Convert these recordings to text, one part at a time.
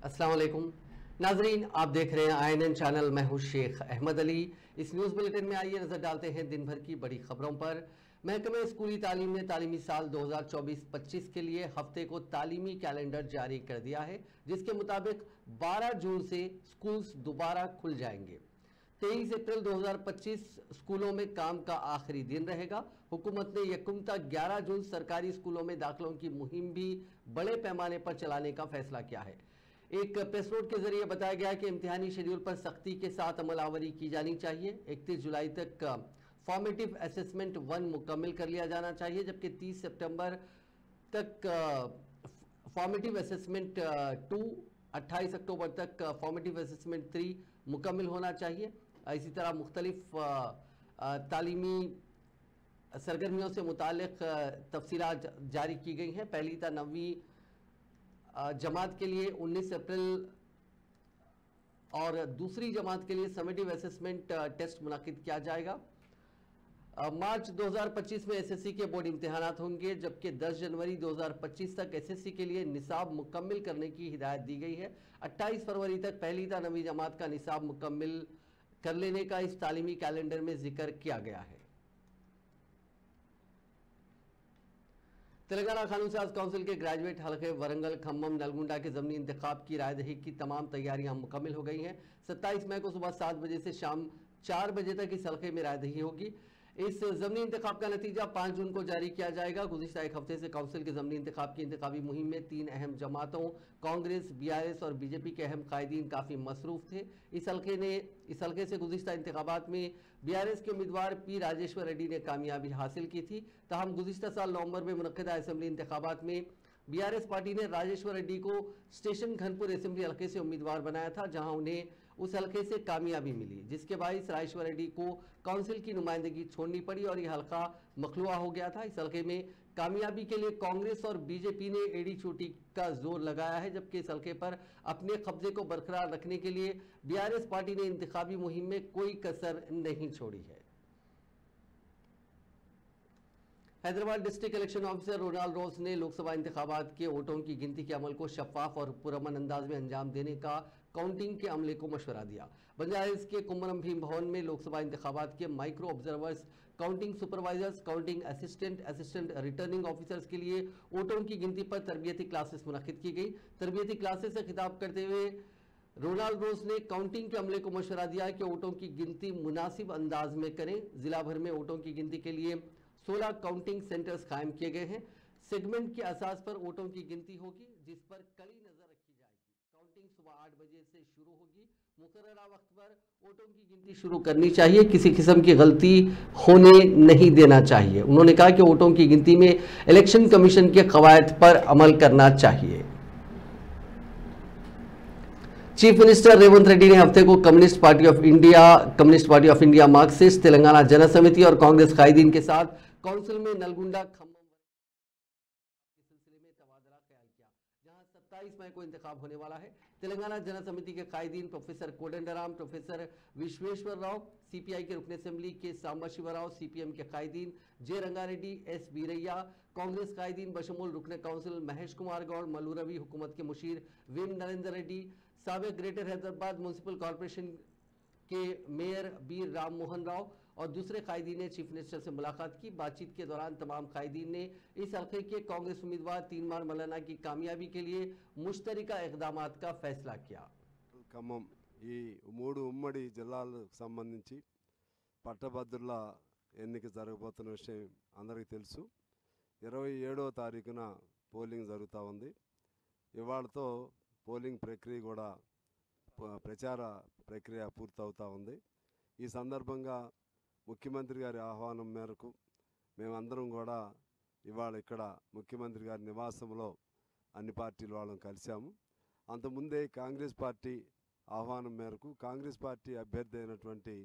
अस्सलाम वालेकुम नाजरीन, आप देख रहे हैं आईएनएन चैनल। मैं हूं शेख अहमद अली। इस न्यूज़ बुलेटिन में आइए नजर डालते हैं दिन भर की बड़ी खबरों पर। महकमे स्कूली तालीम ने तालीमी साल 2024-25 के लिए हफ्ते को तालीमी कैलेंडर जारी कर दिया है, जिसके मुताबिक 12 जून से स्कूल्स दोबारा खुल जाएंगे। 23 अप्रैल 2025 स्कूलों में काम का आखिरी दिन रहेगा। हुकूमत ने यकम तक 11 जून सरकारी स्कूलों में दाखिलों की मुहिम भी बड़े पैमाने पर चलाने का फैसला किया है। एक प्रेस नोट के जरिए बताया गया कि इम्तिहानी शेड्यूल पर सख्ती के साथ अमलावरी की जानी चाहिए। 31 जुलाई तक फॉर्मेटिव असेसमेंट 1 मुकम्मल कर लिया जाना चाहिए, जबकि 30 सितंबर तक फॉर्मेटिव असेसमेंट 2, 28 अक्टूबर तक फॉर्मेटिव असेसमेंट 3 मुकम्मल होना चाहिए। इसी तरह मुख्तलिफ तालीमी सरगर्मियों से मुतालिक तफसीलात जारी की गई हैं। पहली था 9वीं जमात के लिए 19 अप्रैल और दूसरी जमात के लिए समेटिव असेसमेंट टेस्ट मुनाकिद किया जाएगा। मार्च 2025 में एसएससी के बोर्ड इम्तिहानात होंगे, जबकि 10 जनवरी 2025 तक एसएससी के लिए निसाब मुकम्मल करने की हिदायत दी गई है। 28 फरवरी तक पहली था 9वीं जमात का निसाब मुकम्मल कर लेने का इस तालीमी कैलेंडर में जिक्र किया गया है। तेलंगाना कानून साज काउंसिल के ग्रेजुएट हलके वरंगल, खम्मम, नलगुंडा के ज़मीनी इंतखाब की रायदही की तमाम तैयारियां मुकम्मल हो गई हैं। 27 मई को सुबह 7 बजे से शाम 4 बजे तक इस हलके में रायदही होगी। इस ज़मीनी इंतखाब का नतीजा 5 जून को जारी किया जाएगा। गुज़िश्ता एक हफ्ते से काउंसिल के ज़मीनी इंतखाब की इंतखाबी मुहिम में 3 अहम जमातों कांग्रेस, बीआरएस और बीजेपी के अहम कायदीन काफ़ी मसरूफ़ थे। इस हलके से गुज़िश्ता इंतखाबात में बीआरएस के उम्मीदवार पी राजेश्वर रेड्डी ने कामयाबी हासिल की थी। ताहम गुज़िश्ता साल नवंबर में मुनक़िदा असेंबली इंतखाबात में बीआरएस पार्टी ने राजेश्वर रेड्डी को स्टेशन घनपुर असेंबली हलके से उम्मीदवार बनाया था, जहां उन्हें उस हलके से कामयाबी मिली, जिसके बाइस राजेश्वर रेड्डी को काउंसिल की नुमाइंदगी छोड़नी पड़ी और यह हलका मखलुआ हो गया था। इस हलके में कामयाबी के लिए कांग्रेस और बीजेपी ने एड़ी चोटी का जोर लगाया है, जबकि इस हलके पर अपने कब्जे को बरकरार रखने के लिए बीआरएस पार्टी ने इंतखाबी मुहिम में कोई कसर नहीं छोड़ी है। Hyderabad district election officer Ronald Rose ने लोकसभा इंतखाबात के वोटों की गिनती के अमल को शफाफ और पुरअमन अंदाज में अंजाम देने का काउंटिंग के अमले को मशवरा दिया। बंजारा के कुम्मरम भीम भवन में लोकसभा इंतखाबात के micro observers, counting supervisors, counting assistant, assistant returning officers के लिए वोटों की गिनती पर तरबियती क्लासेस मुनक्किद की गई। तरबियती क्लासेस से खिताब करते हुए रोनाल्ड रोज ने काउंटिंग के अमले को मशवरा दिया कि वोटों की गिनती मुनासिब अंदाज में करें। जिला भर में वोटों की गिनती के लिए 16 काउंटिंग सेंटर्स कायम किए गए हैं। सेगमेंट के असास पर वोटों की गिनती होगी, जिस पर कड़ी नजर रखी जाएगी। काउंटिंग सुबह 8 बजे से शुरू होगी। मुकर्ररा वक्त पर वोटों की गिनती शुरू करनी चाहिए। किसी किस्म की गलती होने नहीं देना चाहिए। उन्होंने कहा कि वोटों की गिनती में इलेक्शन कमीशन के कवायद पर अमल करना चाहिए। चीफ मिनिस्टर रेवंत रेड्डी ने हफ्ते को communist party of India, Marxist, Telangana Jan समिति और कांग्रेस कायदीन के साथ काउंसिल में नलगुंडा, खम्मम के सिलसिले में तबादला ख्याल किया, जहां 27 मई को इंतखाब होने वाला है। तेलंगाना जन समिति के कायदीन professor Kodandaram, professor Vishweshwar Rao, CPI के रुकन असेंबली के सांबशिवराव, सीपीएम के कायदीन J Rangareddy, S Biraiah, Congress कायदीन बशमूल रुकन काउंसिल महेश कुमार गौड़, मल्लू रवि, हुकूमत के मुशीर वीम नरेंद्र रेड्डी, साबिक ग्रेटर हैदराबाद म्यूनसिपल कॉरपोरेशन के मेयर बी राम मोहन राव और दूसरे कायदीन ने चीफ मिनिस्टर से मुलाकात की। बातचीत के दौरान तमाम कायदीन ने इस हल्के के कांग्रेस उम्मीदवार तीनमार मल्लाना की कामयाबी के लिए मुश्तरका इकदाम का फैसला किया। ఖమ్మం ఈ 3 ఉమ్మడి జిల్లాలకు సంబంధించి పట్టభద్రుల ఎన్నిక జరగబోతున్న విషయం అందరికీ తెలుసు. 27వ తారీఖున పోలింగ్ జరుగుతూ ఉంది. ఇవాళతో పోలింగ్ ప్రక్రియ కూడా ప్రచార ప్రక్రియ పూర్తవుతూ ఉంది. ఈ సందర్భంగా ముఖ్యమంత్రి గారి ఆహ్వానం మేరకు మేమందరం కూడా ఇవాళ ఇక్కడ ముఖ్యమంత్రి గారి నివాసంలో అన్ని పార్టీల వాళ్ళని కలిసాము. అంతకుముందే కాంగ్రెస్ పార్టీ ఆహ్వానం మేరకు కాంగ్రెస్ పార్టీ అభ్యర్థి అయినటువంటి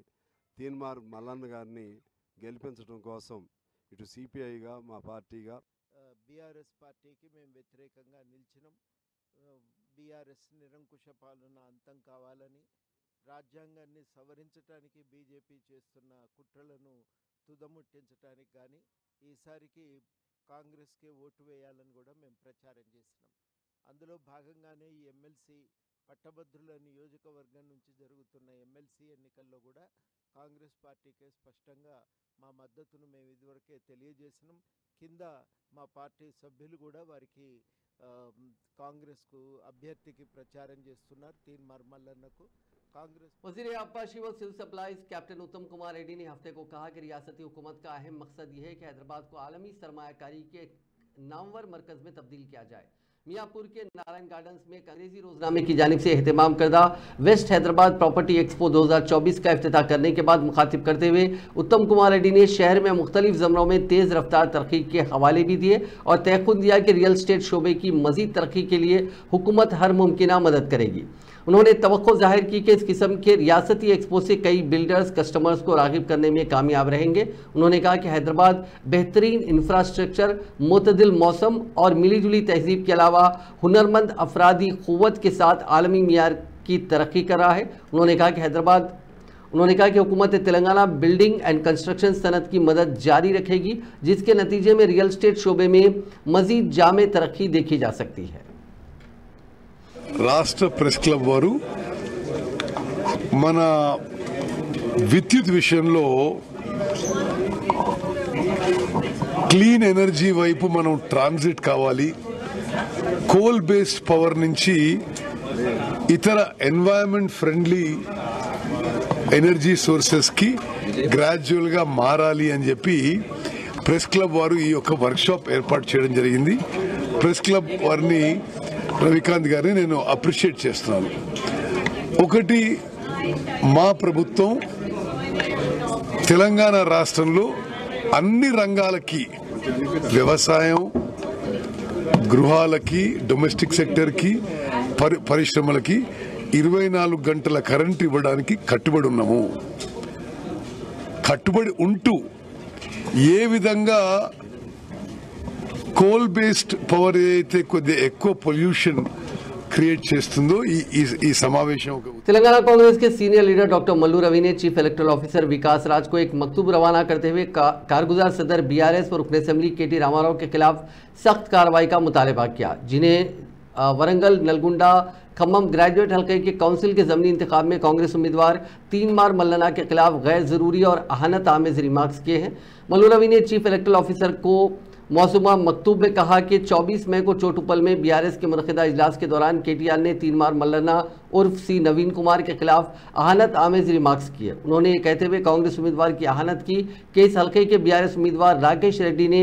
తీన్మార్ మల్లన్న గారిని గెలిపించడం కోసం ఇటు సిపిఐగా మా పార్టీగా బీఆర్ఎస్ పార్టీకి మేము వ్యతిరేకంగా నిలిచినాం. బీఆర్ఎస్ నిరంకుశ పాలన అంతం కావాలని, రాజ్యాంగాన్ని సవరించడానికి బీజేపీ చేస్తున్న కుట్రలను తుదముట్టించడానికి కానీ ఈసారికి కాంగ్రెస్కే ఓటు వేయాలని కూడా మేము ప్రచారం చేసినాం. అందులో భాగంగానే ఈ ఎమ్మెల్సీ పట్టభద్రుల నియోజకవర్గం నుంచి జరుగుతున్న ఎమ్మెల్సీ ఎన్నికల్లో కూడా కాంగ్రెస్ పార్టీకే స్పష్టంగా మా మద్దతును మేము ఇదివరకే తెలియజేసినాం. కింద మా పార్టీ సభ్యులు కూడా వారికి కాంగ్రెస్కు అభ్యర్థికి ప్రచారం చేస్తున్నారు. తీన్మార్ మల్లన్నకు कांग्रेस वज़ीर आबपाशी व सिविल सप्लाईज कैप्टन उत्तम कुमार रेड्डी ने हफ्ते को कहा कि रियासती हुकूमत का अहम मकसद यह है कि हैदराबाद को आलमी सरमायाकारी के नामवर मरकज़ में तब्दील किया जाए। मियाँपुर के नारायण गार्डन्स में अंग्रेजी रोजनामे की जानिब से एहतमाम करदा वेस्ट हैदराबाद प्रॉपर्टी एक्सपो 2024 का इफ्तिताह करने के बाद मुखातिब करते हुए उत्तम कुमार रेड्डी ने शहर में मुख्तलिफ ज़मरों में तेज़ रफ्तार तरक्की के हवाले भी दिए और तयक़ुन दिया कि रियल स्टेट शोबे की मज़ीद तरक्की के लिए हुकूमत हर मुमकिना मदद करेगी। उन्होंने तवक्को जाहिर की कि इस किस्म के रियासती एक्सपो से कई बिल्डर्स कस्टमर्स को राग़िब करने में कामयाब रहेंगे। उन्होंने कहा कि हैदराबाद बेहतरीन इंफ्रास्ट्रक्चर, मुतदिल मौसम और मिली जुली तहजीब के अलावा हुनरमंद अफरादी क़ुव्वत के साथ आलमी मियार की तरक्की कर रहा है। उन्होंने कहा कि हुकूमत तेलंगाना बिल्डिंग एंड कंस्ट्रक्शन सनत की मदद जारी रखेगी, जिसके नतीजे में रियल स्टेट शोबे में मज़ीद जामे तरक्की देखी जा सकती है। రాష్ట్ర ప్రెస్ క్లబ్ వారు మన విద్యుత్ విషయంలో క్లీన్ ఎనర్జీ వైపు మనం ట్రాన్సిట్ కావాలి, కోల్ బేస్డ్ పవర్ నుంచి ఇతర ఎన్వైరన్మెంట్ ఫ్రెండ్లీ ఎనర్జీ సోర్సెస్ కి గ్రాడ్యువల్ గా మారాలి అని చెప్పి ప్రెస్ క్లబ్ వారు ఈ యొక్క వర్క్ షాప్ ఏర్పాటు చేయడం జరిగింది. ప్రెస్ క్లబ్ వారిని రవికాంత్ గారిని నేను అప్రిషియేట్ చేస్తున్నాను. ఒకటి, మా ప్రభుత్వం తెలంగాణ రాష్ట్రంలో అన్ని రంగాలకి, వ్యవసాయం, గృహాలకి, డొమెస్టిక్ సెక్టర్కి, పరిశ్రమలకి 24 గంటల కరెంట్ ఇవ్వడానికి కట్టుబడి ఉన్నాము. కట్టుబడి ఉంటూ ఏ విధంగా కోల్ బేస్డ్ పవర్ ఏదైతే కొద్దిగా ఎక్కువ పొల్యూషన్ క్రియేట్ చేస్తుందో ఈ సమావేశం. तेलंगाना कांग्रेस के senior leader doctor Mallu Ravi ने chief electoral officer Vikas Raj को एक मकतूब रवाना करते हुए कारगुजार सदर बीआरएस व रुकन असेंबली केटी रामाराव के खिलाफ सख्त कार्रवाई का मुतालबा किया, जिन्हें वरंगल, नलगुंडा, खम्मम ग्रेजुएट हल्के के काउंसिल के ज़मीनी इंतखाब में कांग्रेस उम्मीदवार तीनमार मल्लना के खिलाफ गैर ज़रूरी और अहानत आमेज़ रिमार्क्स किए हैं। मल्लू रवि ने चीफ इलेक्टोरल ऑफिसर को मौसूमा मकतूब में कहा कि 24 मई को चोटुपल में बीआरएस के मुनक़िदा इजलास के दौरान केटीआर ने तीनमार मल्लना उर्फ सी नवीन कुमार के खिलाफ अहानत आमेज़ रिमार्क्स किए। उन्होंने ये कहते हुए कांग्रेस उम्मीदवार की अहानत की कि इस हल्के के बीआरएस उम्मीदवार राकेश रेड्डी ने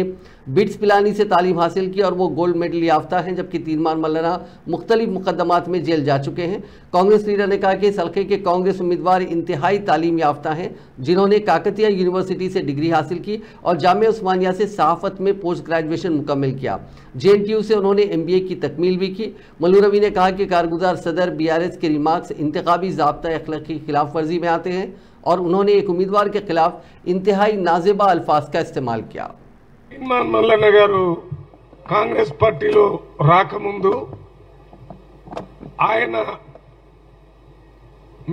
बिट्स पिलानी से तालीम हासिल की और वो गोल्ड मेडल याफ्ता हैं, जबकि तीनमार मल्लना मुख्तलिफ मुकदमात में जेल जा चुके हैं। कांग्रेस लीडर ने कहा कि इस हल्के के कांग्रेस उम्मीदवार इंतहाई तालीम याफ्ता हैं, जिन्होंने काकतिया यूनिवर्सिटी से डिग्री हासिल की और जामिया उस्मानिया से सहाफ़त में पोस्ट ग्रेजुएशन मुकम्मल किया। JNTU से उन्होंने MBA की तकमील भी की। मल्लू रवि ने कहा कि कारगुजार सदर बीआरएस के रिमार्क्स इंतखाबी ज़ाब्ता अखलाक की खिलाफ वर्जी में आते हैं और उन्होंने एक उम्मीदवार के खिलाफ इंतहाई नाज़ेबा अल्फाज का इस्तेमाल किया। తీన్మార్ మల్లన్న గారు కాంగ్రెస్ పార్టీలో రాకముందు ఆయన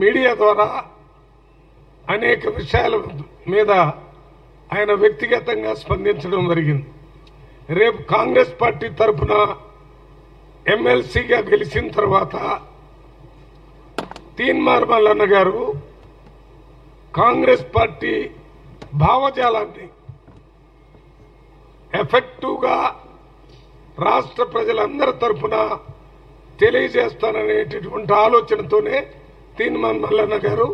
మీడియా ద్వారా అనేక విషయాల మీద ఆయన వ్యక్తిగతంగా స్పందించడం జరిగింది. రేపు కాంగ్రెస్ పార్టీ తరఫున ఎమ్మెల్సీగా గెలిచిన తర్వాత తీన్మార్ మల్లన్న గారు కాంగ్రెస్ పార్టీ భావజాలాన్ని ఎఫెక్టివ్గా రాష్ట్ర ప్రజలందరి తరఫున తెలియజేస్తాననేటటువంటి ఆలోచనతోనే తీన్మార్ మల్లన్న గారు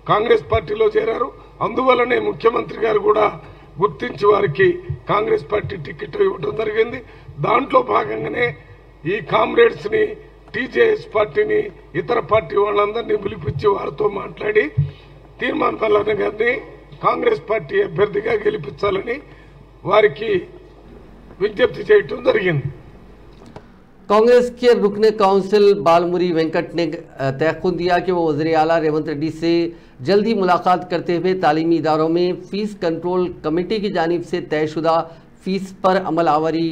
కాంగ్రెస్ పార్టీలో చేరారు. అందువల్లనే ముఖ్యమంత్రి గారు కూడా గుర్తించి వారికి కాంగ్రెస్ పార్టీ టికెట్ ఇవ్వడం జరిగింది. దాంట్లో భాగంగానే ఈ కామ్రేడ్స్ ని, టీజేఎస్ పార్టీని, ఇతర పార్టీ వాళ్ళందరినీ పిలిపించి వారితో మాట్లాడి తీన్మార్ మల్లన్న గారిని కాంగ్రెస్ పార్టీ అభ్యర్థిగా గెలిపించాలని వారికి विज्ञप्ति చేయడం జరిగింది. कांग्रेस के रुकने काउंसिल बालमुरी वेंकट ने तयक़ुन दिया कि वो वज़ीर आला रेवंत रेड्डी से जल्द ही मुलाकात करते हुए तालीमी इदारों में फ़ीस कंट्रोल कमेटी की जानिब से तयशुदा फ़ीस पर अमल आवरी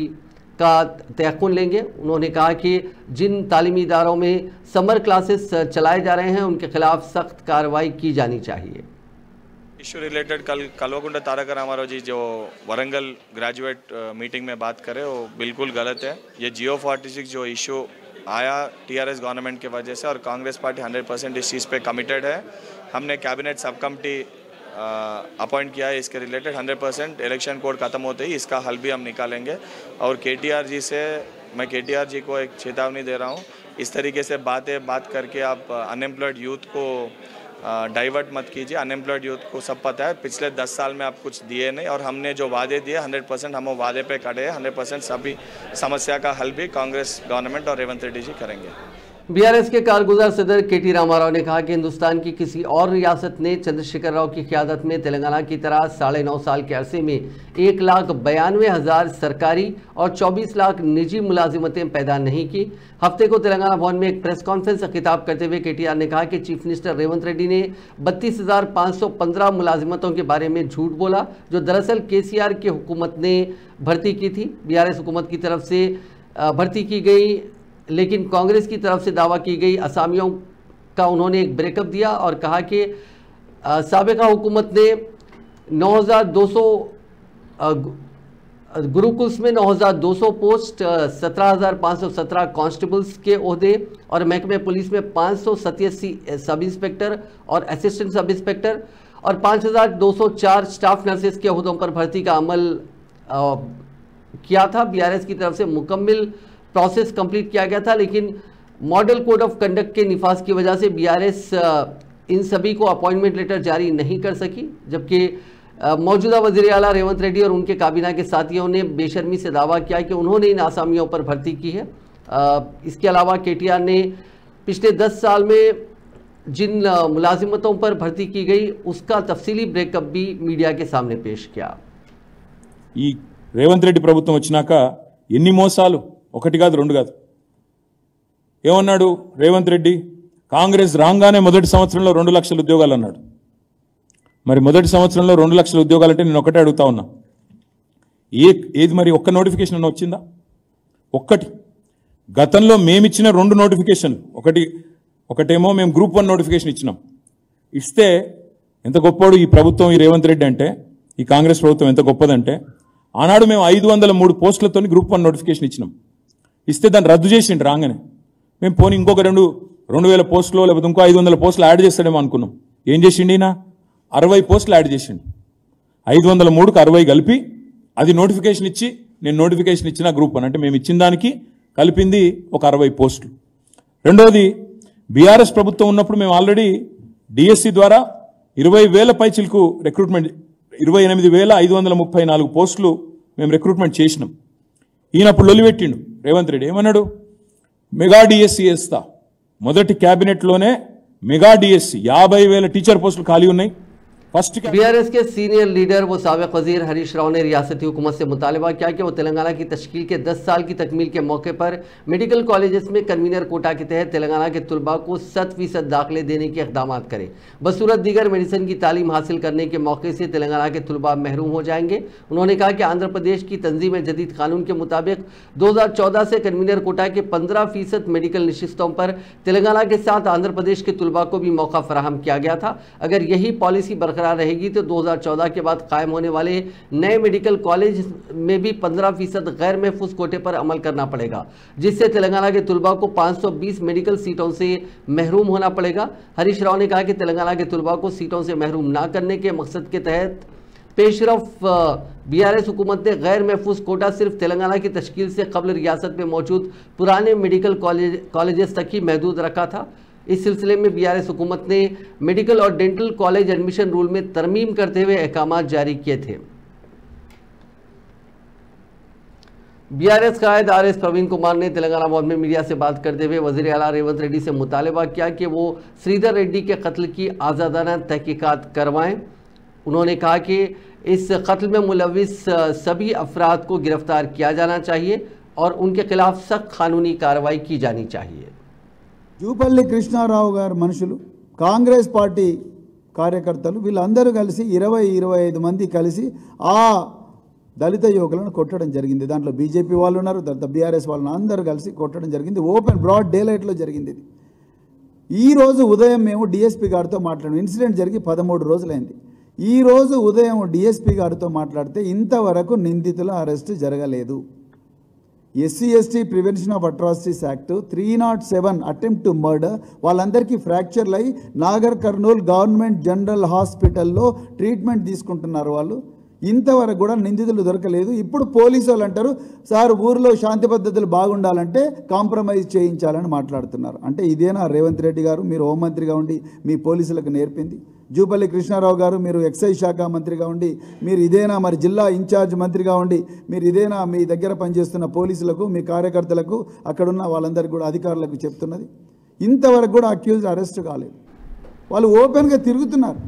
का तयक़ुन लेंगे। उन्होंने कहा कि जिन तालीमी इदारों में समर क्लासेस चलाए जा रहे हैं उनके खिलाफ सख्त कार्रवाई की जानी चाहिए। इशू रिलेटेड कल कलवकुंडा तारक रामाराव जी जो वरंगल ग्रेजुएट मीटिंग में बात करे वो बिल्कुल गलत है। ये Geo 46 जो इशू आया टीआरएस गवर्नमेंट की वजह से, और कांग्रेस पार्टी 100% इस चीज़ पे कमिटेड है। हमने कैबिनेट सब कमिटी अपॉइंट किया है इसके रिलेटेड। 100% इलेक्शन कोड ख़त्म होते ही इसका हल भी हम निकालेंगे। और केटीआर जी से मैं केटीआर जी को एक चेतावनी दे रहा हूँ, इस तरीके से बात करके आप अनएम्प्लॉयड यूथ को डाइवर्ट मत कीजिए। अनएम्प्लॉयड यूथ को सब पता है, पिछले 10 साल में आप कुछ दिए नहीं, और हमने जो वादे दिए 100% हम वो वादे पे खड़े हैं। 100% सभी समस्या का हल भी कांग्रेस गवर्नमेंट और रेवंत रेड्डी जी करेंगे। बीआरएस के कारगुजार सदर केटी रामाराव ने कहा कि हिंदुस्तान की किसी और रियासत ने चंद्रशेखर राव की क़यादत में तेलंगाना की तरह 9.5 साल के अरसे में 1,92,000 सरकारी और 24 लाख निजी मुलाजिमतें पैदा नहीं की। हफ्ते को तेलंगाना भवन में एक प्रेस कॉन्फ्रेंस से खिताब करते हुए केटीआर ने कहा कि चीफ मिनिस्टर रेवंत रेड्डी ने 32,515 मुलाजिमतों के बारे में झूठ बोला, जो दरअसल केसीआर की हुकूमत ने भर्ती की थी। बीआरएस हुकूमत की तरफ से भर्ती की गई, लेकिन कांग्रेस की तरफ से दावा की गई असामियों का उन्होंने एक ब्रेकअप दिया और कहा कि साबिका हुकूमत ने 9,200 गुरुकुल्स में 9,200 पोस्ट, 17,517 कांस्टेबल्स के ओहदे और महकमे पुलिस में 587 सब इंस्पेक्टर और असिस्टेंट सब इंस्पेक्टर और 5,204 स्टाफ नर्सेस के ओहदों पर भर्ती का अमल किया था। बीआरएस की तरफ से मुकम्मल प्रोसेस कंप्लीट किया गया था, लेकिन मॉडल कोड ऑफ कंडक्ट के निफाज की वजह से बीआरएस इन सभी को अपॉइंटमेंट लेटर जारी नहीं कर सकी, जबकि मौजूदा वज़ीर आला रेवंत रेड्डी और उनके काबीना के साथियों ने बेशर्मी से दावा किया कि उन्होंने इन आसामियों पर भर्ती की है। इसके अलावा केटीआर ने पिछले 10 साल में जिन मुलाजिमतों पर भर्ती की गई उसका तफसीली ब्रेकअप भी मीडिया के सामने पेश किया। ఈ రేవంత్ రెడ్డి ప్రభుత్వం వచ్చినాక ఎన్ని మోసాలు, ఒకటి కాదు రెండు కాదు. ఏమన్నాడు రేవంత్ రెడ్డి? కాంగ్రెస్ రాగానే మొదటి సంవత్సరంలో 2 లక్షల ఉద్యోగాలు అన్నాడు. మరి మొదటి సంవత్సరంలో 2 లక్షల ఉద్యోగాలు అంటే నేను ఒకటే అడుగుతా ఉన్నా, ఏది మరి ఒక్క నోటిఫికేషన్ అన్న వచ్చిందా? ఒక్కటి. గతంలో మేమిచ్చిన 2 నోటిఫికేషన్లు, ఒకటేమో మేము గ్రూప్ 1 నోటిఫికేషన్ ఇచ్చినాం. ఇస్తే ఎంత గొప్పవాడు ఈ ప్రభుత్వం, ఈ రేవంత్ రెడ్డి అంటే, ఈ కాంగ్రెస్ ప్రభుత్వం ఎంత గొప్పదంటే, ఆనాడు మేము 503 పోస్టులతో గ్రూప్ 1 నోటిఫికేషన్ ఇచ్చినాం. ఇస్తే దాన్ని రద్దు చేసిండు రాగానే. మేము పోనీ ఇంకొక 2,000 పోస్టులు లేకపోతే ఇంకో 500 పోస్టులు యాడ్ చేస్తాడేమో అనుకున్నాం. ఏం చేసిండు ఈయన? 60 పోస్టులు యాడ్ చేసిండు. 503కు 60 కలిపి అది నోటిఫికేషన్ ఇచ్చి, నేను నోటిఫికేషన్ ఇచ్చిన గ్రూప్ 1 అంటే మేము ఇచ్చిన దానికి కలిపింది ఒక 60 పోస్టులు. రెండోది, బీఆర్ఎస్ ప్రభుత్వం ఉన్నప్పుడు మేము ఆల్రెడీ డిఎస్సి ద్వారా 20,000 పైచిలకు రిక్రూట్మెంట్, 28,534 పోస్టులు మేము రిక్రూట్మెంట్ చేసినాం. ఈయనప్పుడు లొలిపెట్టిండు రేవంత్ రెడ్డి. ఏమన్నాడు? మెగా డిఎస్సి వేస్తా. మొదటి క్యాబినెట్లోనే మెగా డిఎస్సి 50,000 टीचर पोस्టులు ఖాళీ ఉన్నాయి. बीआरएस के सीनियर लीडर व साबिक वजीर हरीश राव ने रियासती हुकूमत से मुतालबा किया कि वो तेलंगाना की तश्कील के 10 साल की तकमील के मौके पर मेडिकल कॉलेजेस में कन्वीनर कोटा के तहत तेलंगाना के तलबा को 100% दाखिले देने के इक़दाम करें। बसूरत दीगर मेडिसिन की तालीम हासिल करने के मौके से तेलंगाना के तलबा महरूम हो जाएंगे। उन्होंने कहा कि आंध्र प्रदेश की तंजीम जदीद कानून के मुताबिक 2014 से कन्वीनर कोटा के 15% मेडिकल नशिस्तों पर तेलंगाना के साथ आंध्र प्रदेश के तलबा को भी मौका फराहम किया गया था। अगर यही पॉलिसी बरकरार रहेगी तो 2014 के बाद कायम होने वाले नए मेडिकल कॉलेज में भी 15% गैर महफूज कोटे पर अमल करना पड़ेगा, जिससे तेलंगाना के तलबा को 520 मेडिकल सीटों से महरूम होना पड़ेगा। हरीश राव ने कहा कि तेलंगाना के तलबा को सीटों से महरूम न करने के मकसद के तहत पेशरफ बीआरएस हुकूमत ने गैर महफूज कोटा सिर्फ तेलंगाना की तश्कील से कबल रियासत में मौजूद पुराने मेडिकल कॉलेजेस तक ही महदूद रखा था। इस सिलसिले में बीआरएस हुकूमत ने मेडिकल और डेंटल कॉलेज एडमिशन रूल में तरमीम करते हुए अहकामात जारी किए थे। बीआरएस कायद आरएस प्रवीण कुमार ने तेलंगाना भवन में मीडिया से बात करते हुए वज़ीर आला रेवंत रेड्डी से मुतालबा किया कि वो श्रीधर रेड्डी के कत्ल की आज़ादाना तहकीकात करवाएं। उन्होंने कहा कि इस कत्ल में मुलविस सभी अफराद को गिरफ्तार किया जाना चाहिए और उनके खिलाफ सख्त कानूनी कार्रवाई की जानी चाहिए। జూపల్లి కృష్ణారావు గారు మనుషులు, కాంగ్రెస్ పార్టీ కార్యకర్తలు వీళ్ళందరూ కలిసి 20-25 మంది కలిసి ఆ దళిత యువకులను కొట్టడం జరిగింది. దాంట్లో బీజేపీ వాళ్ళు ఉన్నారు, తర్వాత బీఆర్ఎస్ వాళ్ళు అందరూ కలిసి కొట్టడం జరిగింది. ఓపెన్ బ్రాడ్ డే లైట్లో జరిగింది ఇది. ఈరోజు ఉదయం మేము డిఎస్పీ గారితో మాట్లాడాము. ఇన్సిడెంట్ జరిగి 13 రోజులైంది. ఈరోజు ఉదయం డిఎస్పీ గారితో మాట్లాడితే ఇంతవరకు నిందితుల అరెస్టు జరగలేదు. SC/ST prevention of atrocities act 307 attempt to murder వాళ్ళందరికీ ఫ్రాక్చర్లు అయి నాగర్ కర్నూల్ గవర్నమెంట్ జనరల్ హాస్పిటల్లో ట్రీట్మెంట్ తీసుకుంటున్నారు. వాళ్ళు ఇంతవరకు కూడా నిందితులు దొరకలేదు. ఇప్పుడు పోలీసు వాళ్ళు అంటారు సార్ ఊర్లో శాంతి పద్ధతులు బాగుండాలంటే కాంప్రమైజ్ చేయించాలని మాట్లాడుతున్నారు. అంటే ఇదేనా రేవంత్ రెడ్డి గారు మీరు హోంమంత్రిగా ఉండి మీ పోలీసులకు నేర్పింది? జూపల్లి కృష్ణారావు గారు మీరు ఎక్సైజ్ శాఖ మంత్రిగా ఉండి మీరు ఇదేనా మరి జిల్లా ఇన్ఛార్జ్ మంత్రిగా ఉండి మీరు ఇదేనా మీ దగ్గర పనిచేస్తున్న పోలీసులకు మీ కార్యకర్తలకు అక్కడున్న వాళ్ళందరికీ కూడా అధికారులకు చెప్తున్నది? ఇంతవరకు కూడా అక్యూజ్ అరెస్ట్ కాలేదు. వాళ్ళు ఓపెన్గా తిరుగుతున్నారు.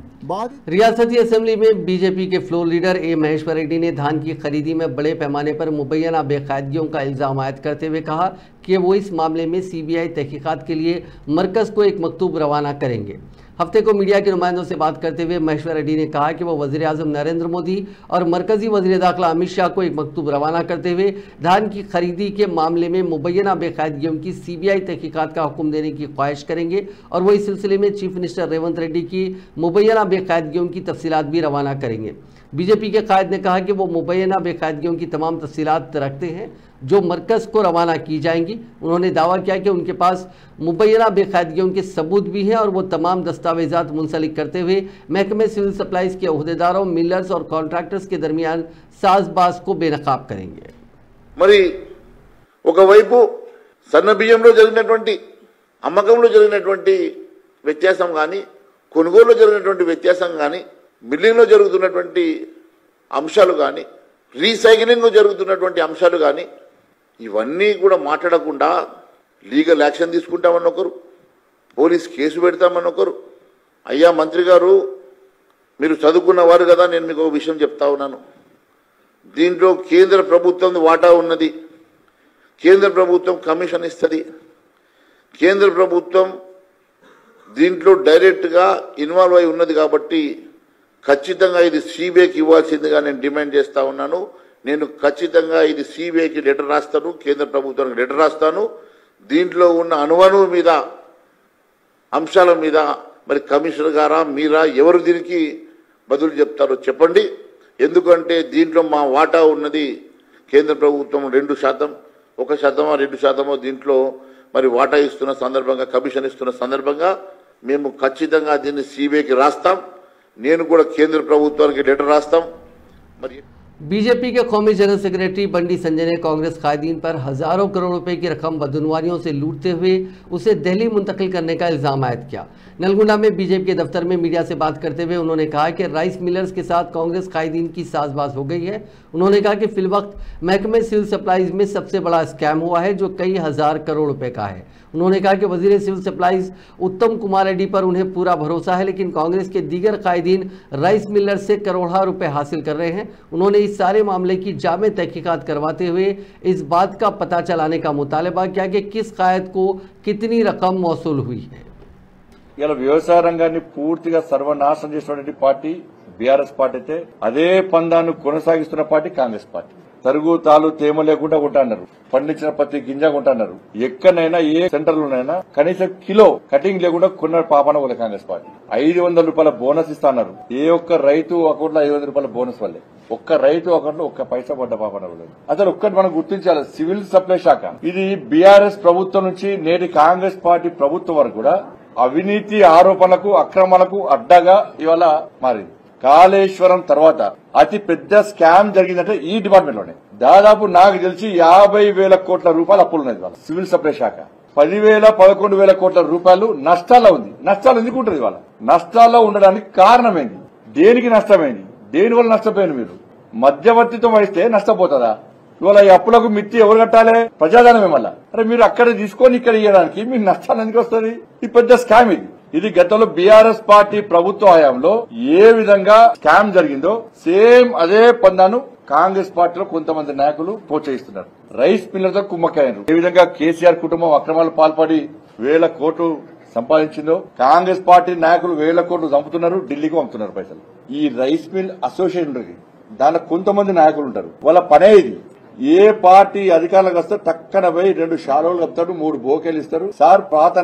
रियासती असेंबली में बीजेपी के floor leader A Maheshwar Reddy ने धान की खरीदी में बड़े पैमाने पर मुबैना बेकायदगियों का इल्जाम आयद करते हुए कहा कि वो इस मामले में सीबीआई तहकीकात के लिए मरकज को एक मकतूब रवाना करेंगे। हफ्ते को मीडिया के नुमाइंदों से बात करते हुए महेश्वर रेड्डी ने कहा कि वो वज़ीर-ए-आज़म नरेंद्र मोदी और मरकजी वज़ीर दाखिला अमित शाह को एक मकतूब रवाना करते हुए धान की खरीदी के मामले में मुबैना बेकायदगियों की सीबीआई तहकीकात का हुक्म देने की ख्वाहिश करेंगे और वो इस सिलसिले में चीफ मिनिस्टर रेवंत रेड्डी की मुबैना बेकायदगियों की तफसीलात भी रवाना करेंगे। बीजेपी के कायद ने कहा कि वो मुबैना बेकायदगियों की तमाम तफसीलात रखते हैं जो मरकज़ को रवाना की जाएंगी। उन्होंने दावा किया कि उनके पास मुबैना बेकायदगियों के सबूत भी हैं और वो तमाम दस्तावेजात मुंसलिक करते हुए महकमे सिविल सप्लाईज के अहदेदारों, मिलर्स और कॉन्ट्रैक्टर्स के दरमियान साजबाज को बेनकाब करेंगे। మరి ఒకవైపు సన్న బియ్యంలో జరిగినటువంటి అమ్మకంలో జరిగినటువంటి వ్యత్యాసం కానీ కొనుగోలులో జరిగినటువంటి వ్యత్యాసం కానీ మిల్లింగ్లో జరుగుతున్నటువంటి అంశాలు కానీ రీసైక్లింగ్లో జరుగుతున్నటువంటి అంశాలు కానీ ఇవన్నీ కూడా మాట్లాడకుండా లీగల్ యాక్షన్ తీసుకుంటామని ఒకరు, పోలీస్ కేసు పెడతామని ఒకరు. అయ్యా మంత్రి గారు మీరు చదువుకున్నవారు కదా, నేను మీకు ఒక విషయం చెప్తా ఉన్నాను. దీంట్లో కేంద్ర ప్రభుత్వం వాటా ఉన్నది, కేంద్ర ప్రభుత్వం కమిషన్ ఇస్తుంది, కేంద్ర ప్రభుత్వం దీంట్లో డైరెక్ట్గా ఇన్వాల్వ్ అయి ఉన్నది కాబట్టి ఖచ్చితంగా ఇది సిబిఐకి ఇవ్వాల్సిందిగా నేను డిమాండ్ చేస్తా ఉన్నాను. నేను ఖచ్చితంగా ఇది సిబిఐకి లెటర్ రాస్తాను, కేంద్ర ప్రభుత్వానికి లెటర్ రాస్తాను. దీంట్లో ఉన్న అనుమానం మీద అంశాల మీద మరి కమిషనర్ గారా మీరా ఎవరు దీనికి బదులు చెప్తారో చెప్పండి. ఎందుకంటే దీంట్లో మా వాటా ఉన్నది కేంద్ర ప్రభుత్వం 2%, 1%, 2% దీంట్లో మరి వాటా ఇస్తున్న సందర్భంగా కమిషన్ ఇస్తున్న సందర్భంగా మేము ఖచ్చితంగా దీన్ని సిబిఐకి రాస్తాం. నేను కూడా కేంద్ర ప్రభుత్వానికి లెటర్ రాస్తాం. మరి बीजेपी के कौमी जनरल सेक्रेटरी बंडी संजय ने कांग्रेस कायदीन पर हजारों करोड़ रुपए की रकम बदनवारियों से लूटते हुए उसे दिल्ली मुंतकिल करने का इल्जाम आयद किया। नलगुंडा में बीजेपी के दफ्तर में मीडिया से बात करते हुए उन्होंने कहा कि राइस मिलर्स के साथ कांग्रेस कायदीन की साजबाज हो गई है। उन्होंने कहा कि फिलवक्त महकमे सिविल सप्लाईज में सबसे बड़ा स्कैम हुआ है जो कई हजार करोड़ रुपए का है। उन्होंने कहा कि वजीर सिविल सप्लाईज उत्तम कुमार रेड्डी पर उन्हें पूरा भरोसा है, लेकिन कांग्रेस के दीगर कायदीन राइस मिलर्स से करोड़ों रुपए हासिल कर रहे हैं। उन्होंने इस सारे मामले की जामे तहकीकात करवाते हुए इस बात का पता चलाने का मुतालबा किया कि किस कायद को कितनी रकम मौसूल हुई है। ఇలా వ్యవసాయ రంగాన్ని పూర్తిగా సర్వనాశనం చేసినటువంటి పార్టీ బీఆర్ఎస్ పార్టీ అయితే అదే పందాన్ని కొనసాగిస్తున్న పార్టీ కాంగ్రెస్ పార్టీ. తరుగు తాలు తేమ లేకుండా కొంటున్నారు, పండించిన ప్రతి గింజ కొంటున్నారు. ఎక్కడైనా ఏ సెంటర్లోనైనా కనీసం కిలో కటింగ్ లేకుండా కొన్న పాపన వాళ్ళ కాంగ్రెస్ పార్టీ. 500 రూపాయల బోనస్ ఇస్తున్నారు. ఏ ఒక్క రైతు అకౌంట్లో 500 రూపాయల బోనస్ వల్లే ఒక్క రైతు అకౌంట్లో ఒక్క పైసా పడ్డ పాపన వాళ్ళు. అసలు ఒక్కటి మనం గుర్తించాలి, సివిల్ సప్లై శాఖ ఇది బీఆర్ఎస్ ప్రభుత్వం నుంచి నేటి కాంగ్రెస్ పార్టీ ప్రభుత్వం వరకు కూడా అవినీతి ఆరోపణలకు అక్రమాలకు అడ్డగా ఇవాళ మారింది. కాళేశ్వరం తర్వాత అతి పెద్ద స్కామ్ జరిగిందంటే ఈ డిపార్ట్మెంట్ లోనే. దాదాపు నాకు తెలిసి 50,000 కోట్ల రూపాయలు అప్పులున్నాయి ఇవాళ సివిల్ సప్లై శాఖ. 10,000, 11,000 కోట్ల రూపాయలు నష్టాల్లో ఉంది. నష్టాలు ఎందుకు ఉంటుంది ఇవాళ? నష్టాల్లో ఉండడానికి కారణం ఏంది? దేనికి నష్టమైంది? దేనివల్ల నష్టపోయింది? మీరు మధ్యవర్తిత్వం వహిస్తే నష్టపోతుందా? ఇవాళ ఈ అప్పులకు మిత్తి ఎవరు కట్టాలి? ప్రజాధనమే. మళ్ళా అరే మీరు అక్కడ తీసుకొని ఇక్కడ ఇవ్వడానికి మీకు నష్టాలు ఎందుకు వస్తుంది? ఈ పెద్ద స్కామ్ ఇది గతంలో బీఆర్ఎస్ పార్టీ ప్రభుత్వ హయాంలో ఏ విధంగా స్కామ్ జరిగిందో సేమ్ అదే పందాను కాంగ్రెస్ పార్టీలో కొంతమంది నాయకులు ప్రోత్సహిస్తున్నారు. రైస్ మిల్లర్తో కుమ్మకాయలు ఏ విధంగా కేసీఆర్ కుటుంబం అక్రమాలు పాల్పడి 1,000 కోట్లు సంపాదించిందో కాంగ్రెస్ పార్టీ నాయకులు 1,000 కోట్లు చంపుతున్నారు, ఢిల్లీకి పంపుతున్నారు పైసలు. ఈ రైస్ మిల్ అసోసియేషన్ దానిలో కొంతమంది నాయకులు ఉంటారు. వాళ్ళ పనే ఇది. ఏ పార్టీ అధికారులకు వస్తే టక్కన పోయి 2 షాలోలు కప్తాడు, 3 బోకేలు ఇస్తారు. సార్ పాత